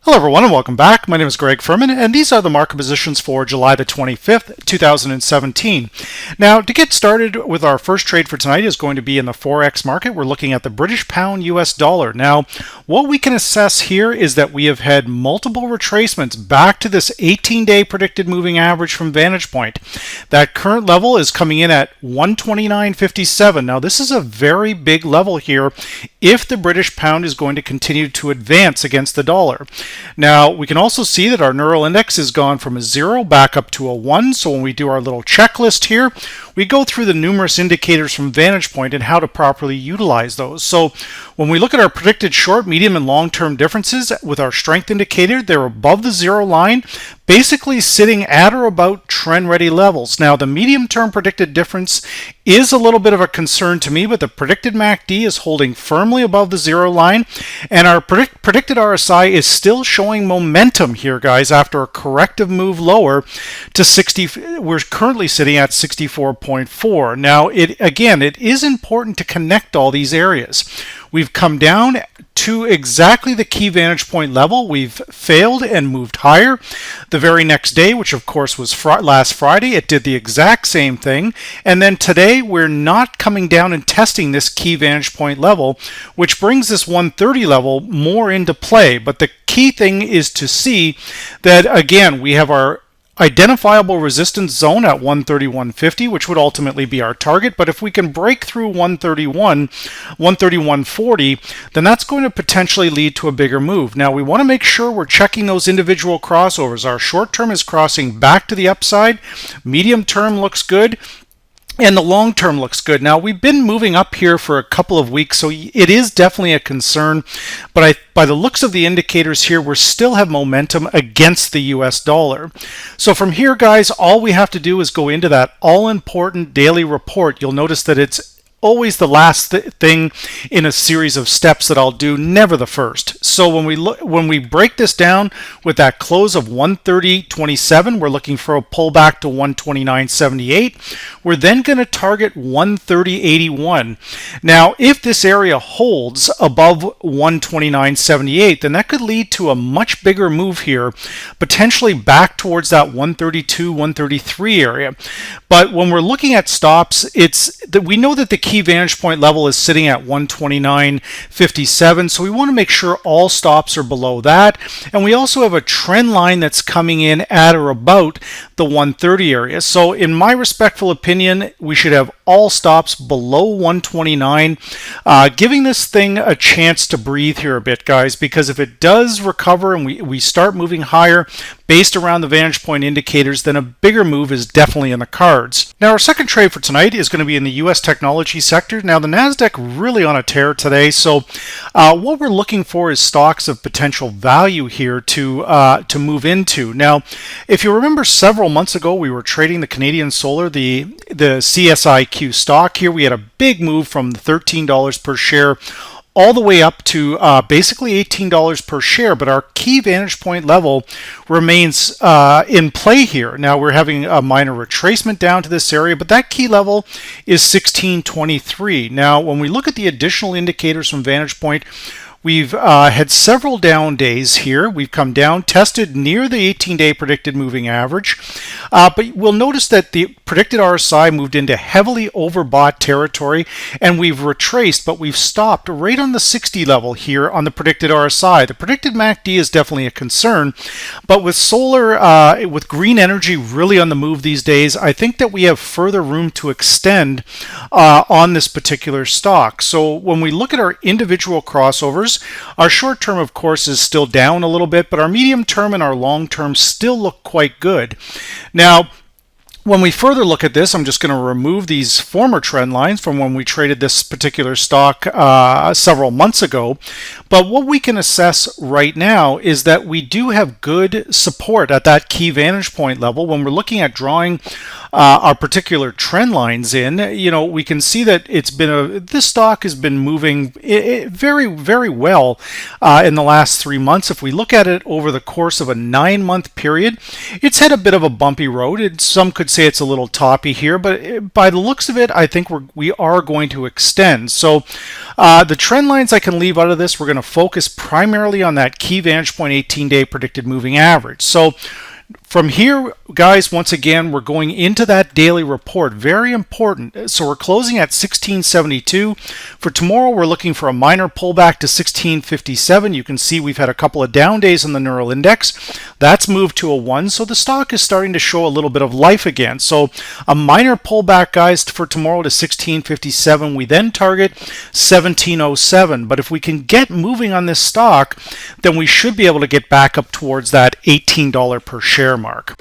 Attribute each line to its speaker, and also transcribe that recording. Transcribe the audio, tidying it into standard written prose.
Speaker 1: Hello everyone and welcome back. My name is Greg Furman and these are the market positions for July the 25th, 2017. Now to get started with our first trade for tonight is going to be in the Forex market. We're looking at the British pound US dollar. Now what we can assess here is that we have had multiple retracements back to this 18-day predicted moving average from VantagePoint. That current level is coming in at 129.57. Now this is a very big level here if the British pound is going to continue to advance against the dollar. Now we can also see that our neural index has gone from a 0 back up to a 1. So when we do our little checklist here, we go through the numerous indicators from VantagePoint and how to properly utilize those. So when we look at our predicted short, medium, and long-term differences with our strength indicator, they're above the 0 line, basically sitting at or about trend-ready levels. Now the medium-term predicted difference is a little bit of a concern to me, but the predicted MACD is holding firmly above the 0 line, and our predicted RSI is still showing momentum here, guys, after a corrective move lower to 60. We're currently sitting at 64.4. Now, it is important to connect all these areas. We've come down to exactly the key vantage point level. We've failed and moved higher. The very next day, which of course was last Friday, it did the exact same thing. And then today, we're not coming down and testing this key vantage point level, which brings this 130 level more into play. But the key thing is to see that, again, we have our identifiable resistance zone at 131.50, which would ultimately be our target. But if we can break through 131.40, then that's going to potentially lead to a bigger move. Now we want to make sure we're checking those individual crossovers. Our short term is crossing back to the upside, medium term looks good, and the long term looks good. Now we've been moving up here for a couple of weeks, so it is definitely a concern, but by the looks of the indicators here, we still have momentum against the US dollar. So from here, guys, all we have to do is go into that all-important daily report. You'll notice that it's always the last thing in a series of steps that I'll do, never the first. So when we break this down with that close of 130.27, we're looking for a pullback to 129.78. We're then going to target 130.81. Now, if this area holds above 129.78, then that could lead to a much bigger move here, potentially back towards that 132, 133 area. But when we're looking at stops, it's that we know that the key vantage point level is sitting at 129.57, so we want to make sure all stops are below that, and we also have a trend line that's coming in at or about the 130 area. So in my respectful opinion, we should have all stops below 129, giving this thing a chance to breathe here a bit, guys, because if it does recover and we start moving higher based around the vantage point indicators, then a bigger move is definitely in the cards. Now our second trade for tonight is going to be in the US technology sector. Now the Nasdaq really on a tear today, so what we're looking for is stocks of potential value here to move into. Now if you remember, several months ago we were trading the Canadian Solar, the CSIQ stock. Here we had a big move from the $13 per share all the way up to basically $18 per share, but our key vantage point level remains in play here. Now we're having a minor retracement down to this area, but that key level is 16.23. Now when we look at the additional indicators from VantagePoint, we've had several down days here. We've come down, tested near the 18-day predicted moving average, but we'll notice that the predicted RSI moved into heavily overbought territory, and we've retraced, but we've stopped right on the 60 level here on the predicted RSI. The predicted MACD is definitely a concern, but with solar, with green energy really on the move these days, I think that we have further room to extend on this particular stock. So when we look at our individual crossovers, our short term, of course, is still down a little bit, but our medium term and our long term still look quite good. Now, when we further look at this, I'm just going to remove these former trend lines from when we traded this particular stock several months ago. But what we can assess right now is that we do have good support at that key vantage point level. When we're looking at drawing our particular trend lines in, we can see that this stock has been moving very, very well in the last 3 months. If we look at it over the course of a 9-month period, it's had a bit of a bumpy road. Some could say it's a little toppy here, but by the looks of it, I think we are going to extend. So the trend lines I can leave out of this, we're going to focus primarily on that key VantagePoint 18-day predicted moving average. So from here, guys, once again, we're going into that daily report. Very important. So we're closing at 1672. For tomorrow, we're looking for a minor pullback to 1657. You can see we've had a couple of down days on the Neural Index. That's moved to a 1, so the stock is starting to show a little bit of life again. So a minor pullback, guys, for tomorrow to 1657. We then target 1707. But if we can get moving on this stock, then we should be able to get back up towards that $18 per share mark.